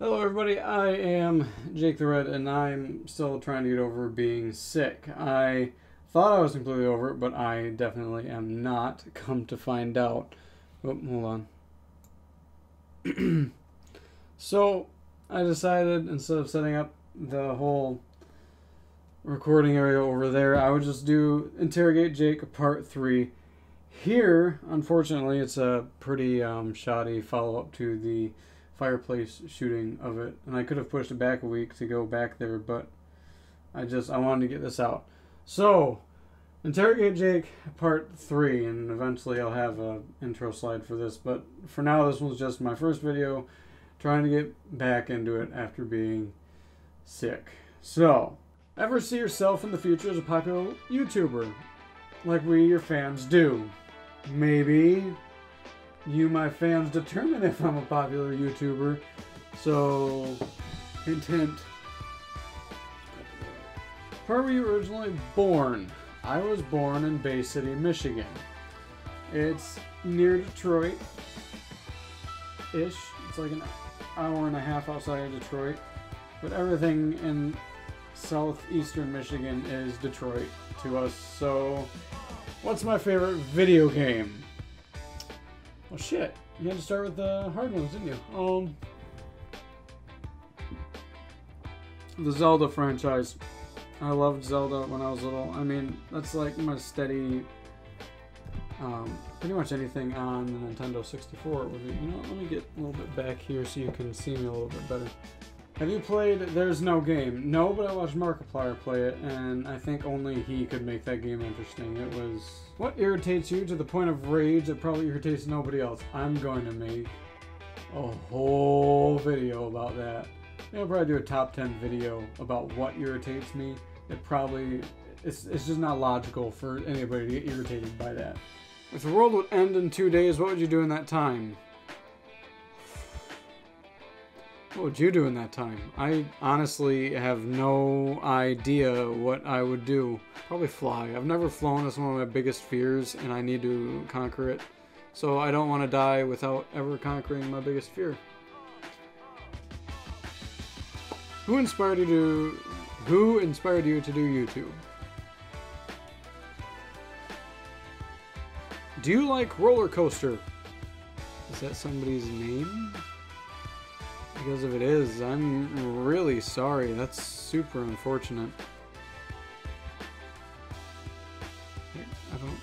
Hello everybody, I am Jake the Red and I'm still trying to get over being sick. I thought I was completely over it, but I definitely am not, come to find out. Oh, hold on. So, I decided instead of setting up the whole recording area over there, I would just do Interrogate Jake Part 3. Here, unfortunately, it's a pretty shoddy follow-up to the fireplace shooting of it, and I could have pushed it back a week to go back there, but I wanted to get this out. So, Interrogate Jake Part 3, and eventually I'll have an intro slide for this, but for now this was just my first video trying to get back into it after being sick. So, ever see yourself in the future as a popular YouTuber, like we, your fans, do? Maybe you, my fans, determine if I'm a popular YouTuber. So, hint, hint. Where were you originally born? I was born in Bay City, Michigan. It's near Detroit-ish. It's like an hour and a half outside of Detroit. But everything in southeastern Michigan is Detroit to us. So, what's my favorite video game? Well, shit. You had to start with the hard ones, didn't you? The Zelda franchise. I loved Zelda when I was little. I mean, that's like my steady, pretty much anything on the Nintendo 64 would be. You know what, let me get a little bit back here so you can see me a little bit better. Have you played There's No Game? No, but I watched Markiplier play it, and I think only he could make that game interesting. It was... What irritates you to the point of rage that probably irritates nobody else? I'm going to make a whole video about that. I'll probably do a top 10 video about what irritates me. It's just not logical for anybody to get irritated by that. If the world would end in 2 days, what would you do in that time? What would you do in that time? I honestly have no idea what I would do. Probably fly. I've never flown. It's one of my biggest fears, and I need to conquer it. So I don't want to die without ever conquering my biggest fear. Who inspired you to do YouTube? Do you like roller coaster? Is that somebody's name? Because if it is, I'm really sorry. That's super unfortunate. I don't...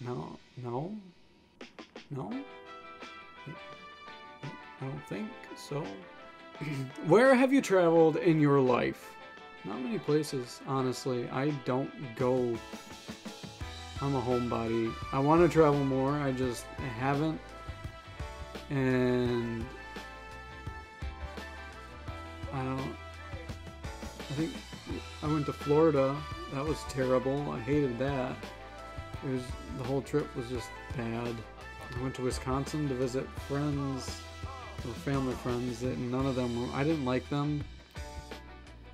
No? I don't think so. Where have you traveled in your life? Not many places, honestly. I don't go... I'm a homebody. I want to travel more, I just haven't. And I think I went to Florida. That was terrible. I hated that. The whole trip was just bad. I went to Wisconsin to visit friends or family friends that none of them were, I didn't like them.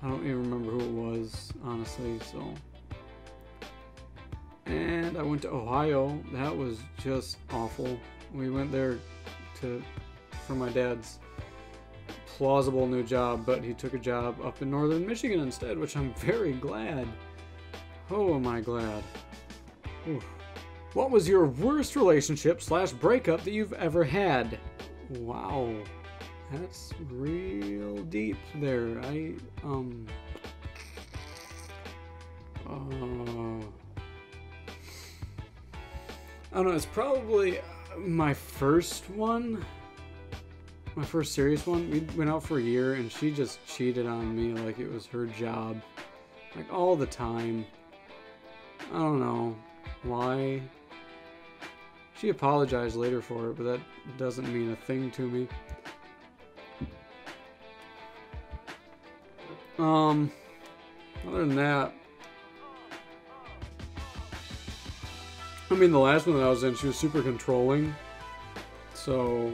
I don't even remember who it was, honestly, so. And I went to Ohio. That was just awful. We went there for my dad's plausible new job, but he took a job up in northern Michigan instead, which I'm very glad. Oh, am I glad. Oof. What was your worst relationship / breakup that you've ever had? Wow, that's real deep there. I don't know, it's probably my first one. My first serious one. We went out for a year and she just cheated on me like it was her job. Like all the time. I don't know why. She apologized later for it, but that doesn't mean a thing to me. Other than that, I mean, the last one that I was in, she was super controlling. So,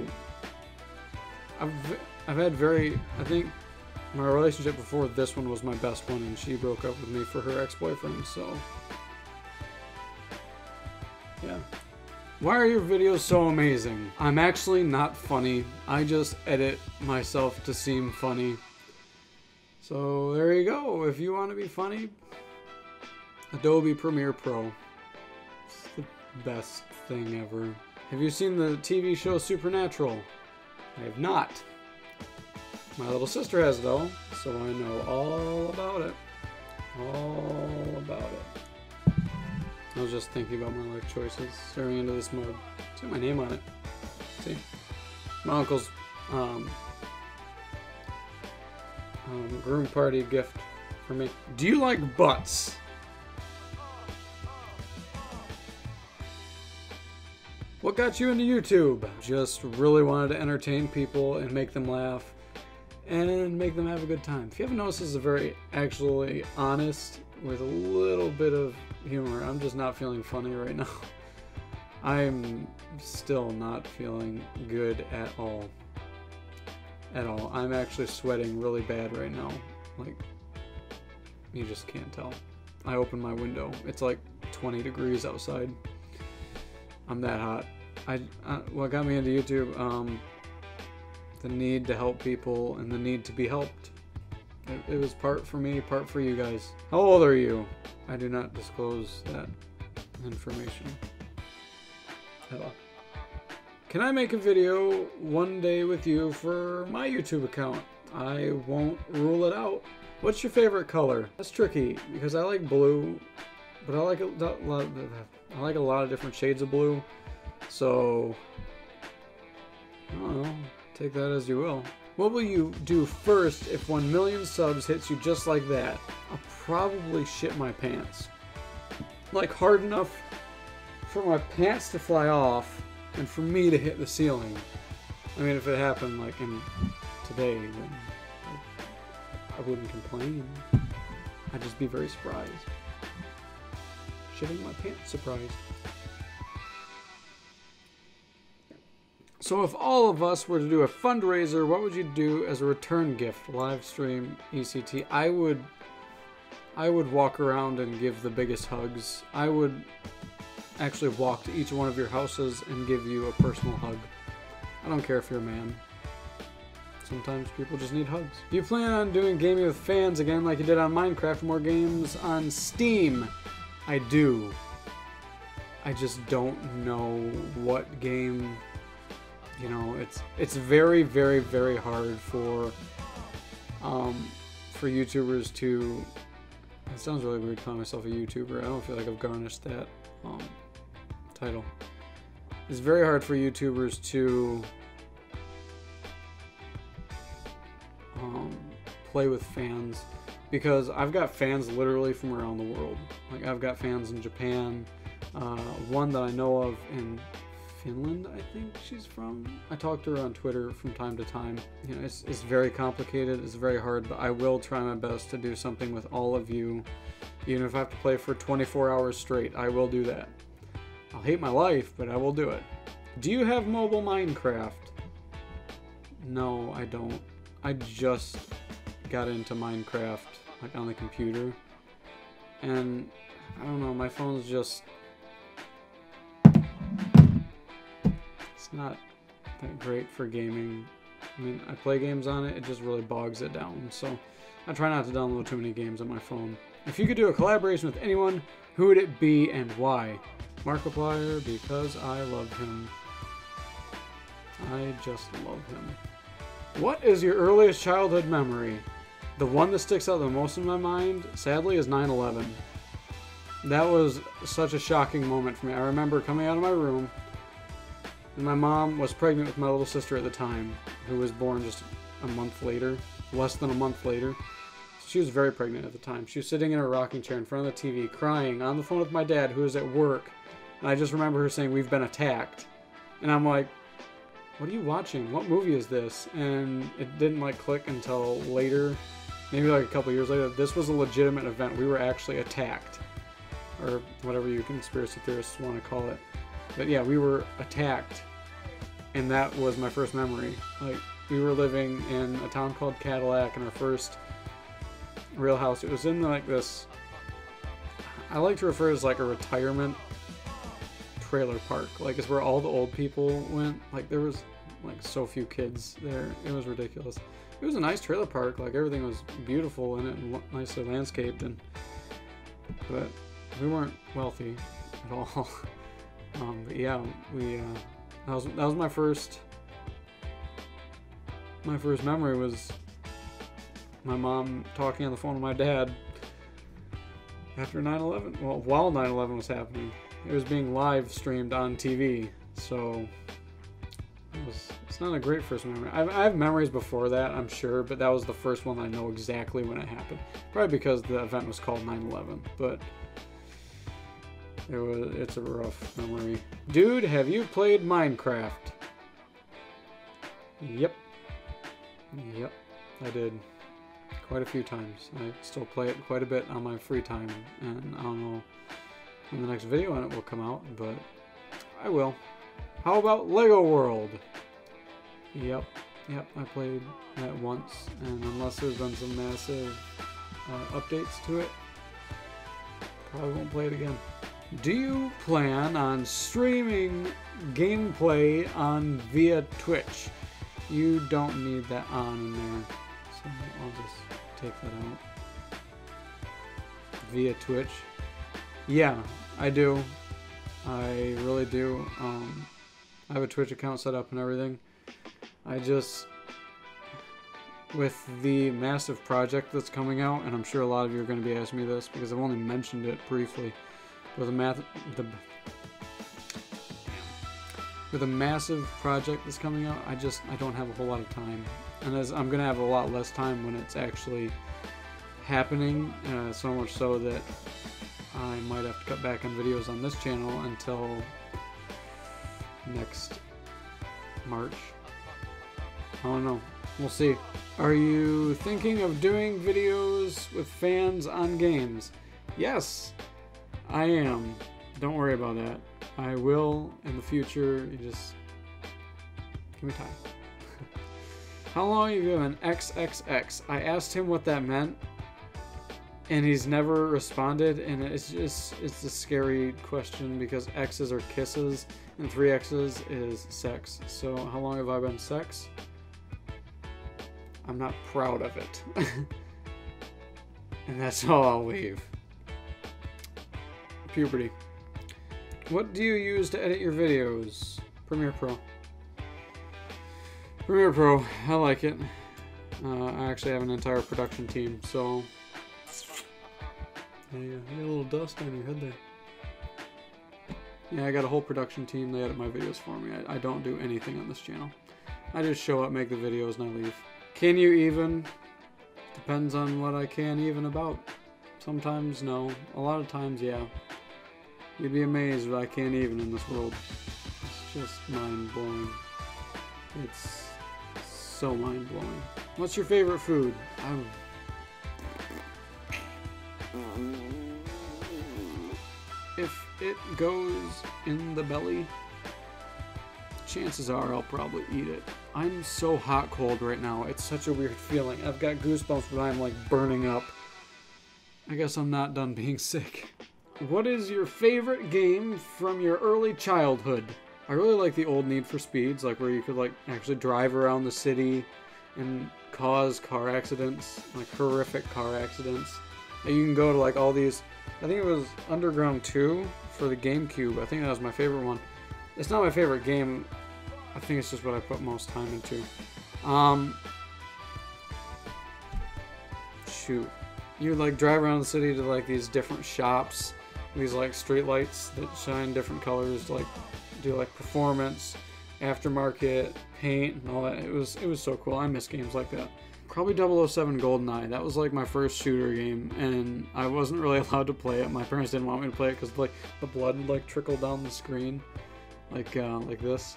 I've had I think my relationship before this one was my best one, and she broke up with me for her ex-boyfriend, so, yeah. Why are your videos so amazing? I'm actually not funny. I just edit myself to seem funny. So there you go. If you want to be funny, Adobe Premiere Pro. It's the best thing ever. Have you seen the TV show Supernatural? I have not. My little sister has though, so I know all about it. All about it. I was just thinking about my life choices, staring into this mug. It's got my name on it. See? My uncle's groom party gift for me. Do you like butts? What got you into YouTube? Just really wanted to entertain people and make them laugh and make them have a good time. If you haven't noticed, this is a very actually honest with a little bit of humor. I'm just not feeling funny right now. I'm still not feeling good at all. At all. I'm actually sweating really bad right now. Like, you just can't tell. I opened my window. It's like 20 degrees outside. I'm that hot. What got me into YouTube? The need to help people and the need to be helped. It was part for me, part for you guys. How old are you? I do not disclose that information at all. Can I make a video one day with you for my YouTube account? I won't rule it out. What's your favorite color? That's tricky because I like blue, but I like a lot of different shades of blue. So I don't know. Take that as you will. What will you do first if 1 million subs hits you just like that? I'll probably shit my pants. Like hard enough for my pants to fly off and for me to hit the ceiling. I mean, if it happened like in today, then I wouldn't complain. I'd just be very surprised. Shitting my pants surprised. So if all of us were to do a fundraiser, what would you do as a return gift? Live stream, ECT. I would walk around and give the biggest hugs. I would actually walk to each one of your houses and give you a personal hug. I don't care if you're a man. Sometimes people just need hugs. Do you plan on doing gaming with fans again like you did on Minecraft? More games on Steam? I do. I just don't know what game. You know, it's very, very, very hard for YouTubers to. It sounds really weird calling myself a YouTuber. I don't feel like I've garnished that title. It's very hard for YouTubers to play with fans because I've got fans literally from around the world. Like I've got fans in Japan, one that I know of in Finland, I think she's from. I talk to her on Twitter from time to time. You know, it's very complicated, it's very hard, but I will try my best to do something with all of you. Even if I have to play for 24 hours straight, I will do that. I'll hate my life, but I will do it. Do you have mobile Minecraft? No, I don't. I just got into Minecraft, like on the computer. And, I don't know, my phone's just... It's not that great for gaming. I mean, I play games on it, it just really bogs it down. So I try not to download too many games on my phone. If you could do a collaboration with anyone, who would it be and why? Markiplier, because I love him. I just love him. What is your earliest childhood memory? The one that sticks out the most in my mind, sadly, is 9/11. That was such a shocking moment for me. I remember coming out of my room, and my mom was pregnant with my little sister at the time, who was born just a month later, less than a month later. She was very pregnant at the time. She was sitting in her rocking chair in front of the TV, crying on the phone with my dad, who was at work. And I just remember her saying, "We've been attacked." And I'm like, what are you watching? What movie is this? And it didn't like click until later, maybe like a couple years later. This was a legitimate event. We were actually attacked, or whatever you conspiracy theorists want to call it. But yeah, we were attacked, and that was my first memory. Like, we were living in a town called Cadillac, in our first real house. It was in like this, I like to refer to as like a retirement trailer park. Like, it's where all the old people went. Like, there was like so few kids there. It was ridiculous. It was a nice trailer park. Like, everything was beautiful in it and nicely landscaped, but we weren't wealthy at all. But yeah, that was my first memory, was my mom talking on the phone with my dad after 9/11. Well, while 9/11 was happening, it was being live streamed on TV. So it's not a great first memory. I have memories before that, I'm sure, but that was the first one I know exactly when it happened. Probably because the event was called 9/11, but it's a rough memory. Dude, have you played Minecraft? Yep, I did. Quite a few times. I still play it quite a bit on my free time, and I don't know when the next video on it will come out, but I will. How about Lego World? Yep, I played that once, and unless there's been some massive updates to it, probably won't play it again. Do you plan on streaming gameplay via Twitch? You don't need that on in there, so I'll just take that out. Via Twitch? Yeah, I do. I really do. I have a Twitch account set up and everything. With the massive project that's coming out, and I'm sure a lot of you are going to be asking me this because I've only mentioned it briefly, with a massive project that's coming out, I don't have a whole lot of time, and I'm going to have a lot less time when it's actually happening, so much so that I might have to cut back on videos on this channel until next March. I don't know. We'll see. Are you thinking of doing videos with fans on games? Yes, I am. Don't worry about that. I will in the future. You just give me time. How long have you been XXX? I asked him what that meant, and he's never responded, and it's a scary question because X's are kisses and 3 X's is sex. So how long have I been sex? I'm not proud of it. And that's all I'll leave. Puberty. What do you use to edit your videos? Premiere Pro. Premiere Pro, I like it. I actually have an entire production team, so yeah, you got a little dust on your head there. Yeah, I got a whole production team. They edit my videos for me. I don't do anything on this channel. I just show up, make the videos, and I leave. Can you even? Depends on what I can even about. Sometimes no. A lot of times, yeah. You'd be amazed what I can't even in this world. It's just mind-blowing. It's so mind-blowing. What's your favorite food? If it goes in the belly, chances are I'll probably eat it. I'm so hot cold right now. It's such a weird feeling. I've got goosebumps, but I'm like burning up. I guess I'm not done being sick. What is your favorite game from your early childhood? I really like the old Need for Speeds, like where you could like actually drive around the city and cause car accidents, like horrific car accidents. And you can go to like all these, I think it was Underground 2 for the GameCube. I think that was my favorite one. It's not my favorite game. I think it's just what I put most time into. Shoot. You would like drive around the city to like these different shops, these like street lights that shine different colors, like do like performance, aftermarket, paint, and all that. It was so cool. I miss games like that. Probably 007 GoldenEye. That was like my first shooter game, and I wasn't really allowed to play it. My parents didn't want me to play it because like the blood would like trickle down the screen, like this.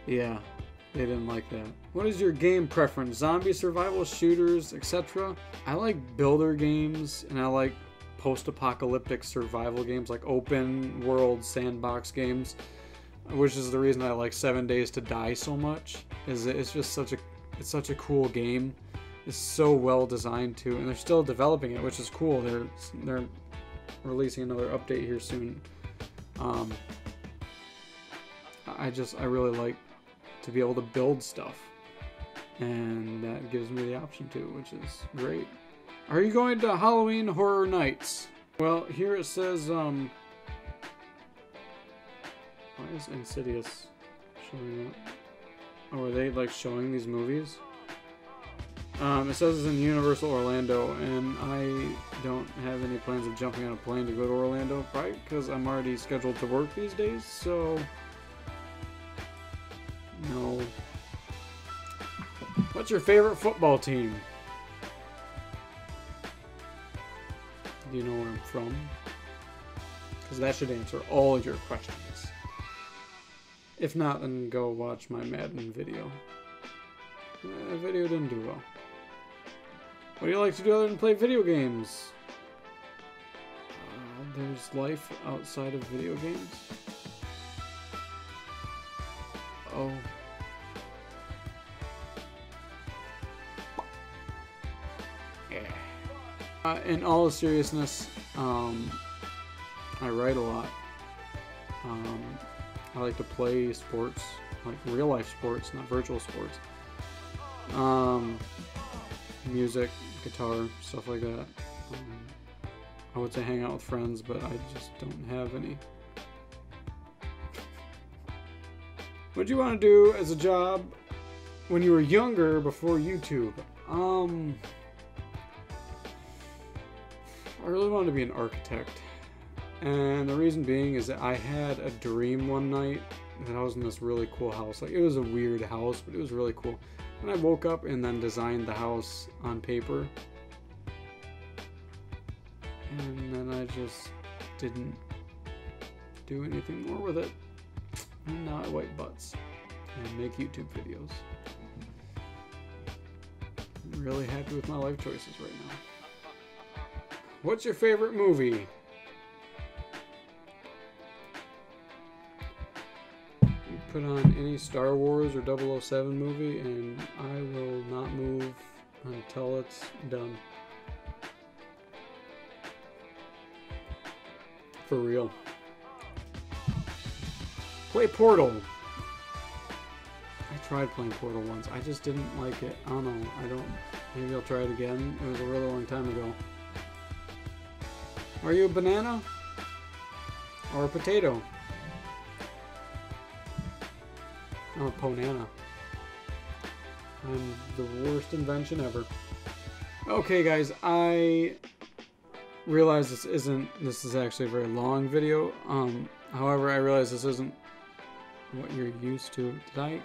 Yeah, they didn't like that. What is your game preference? Zombie survival, shooters, etc.? I like builder games, and I like post-apocalyptic survival games, like open world sandbox games, which is the reason I like 7 Days to Die so much. It's just such a cool game. It's so well designed too, and they're still developing it, which is cool. They're releasing another update here soon. I really like to be able to build stuff, and that gives me the option to, which is great. Are you going to Halloween Horror Nights? Well, here it says, why is Insidious showing up? Oh, are they like showing these movies? It says it's in Universal Orlando, and I don't have any plans of jumping on a plane to go to Orlando, right? Because I'm already scheduled to work these days, so no. What's your favorite football team? Do you know where I'm from? Because that should answer all your questions. If not, then go watch my Madden video. The video didn't do well. What do you like to do other than play video games? There's life outside of video games. Oh. Yeah. In all seriousness, I write a lot. I like to play sports, like real life sports, not virtual sports. Music, guitar, stuff like that. I would say hang out with friends, but I just don't have any. What do you want to do as a job when you were younger before YouTube? I really wanted to be an architect. And the reason being is that I had a dream one night that I was in this really cool house. Like, it was a weird house, but it was really cool. And I woke up and then designed the house on paper. And then I just didn't do anything more with it. And now I wipe butts and make YouTube videos. I'm really happy with my life choices right now. What's your favorite movie? Put on any Star Wars or 007 movie and I will not move until it's done. For real. Play Portal. I tried playing Portal once. I just didn't like it. I don't know. Maybe I'll try it again. It was a really long time ago. Are you a banana? Or a potato? I'm a ponana. I'm the worst invention ever. Okay guys, I realize this is actually a very long video. However, I realize this isn't what you're used to. Did I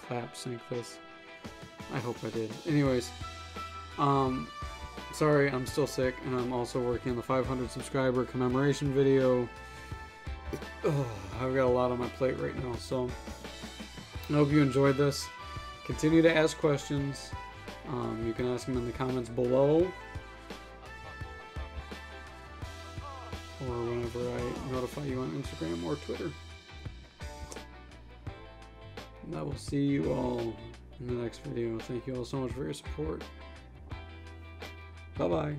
clap sync this? I hope I did. Anyways, sorry, I'm still sick, and I'm also working on the 500 subscriber commemoration video. Oh, I've got a lot on my plate right now, so I hope you enjoyed this. Continue to ask questions. You can ask them in the comments below, or whenever I notify you on Instagram or Twitter. And I will see you all in the next video. Thank you all so much for your support. Bye-bye.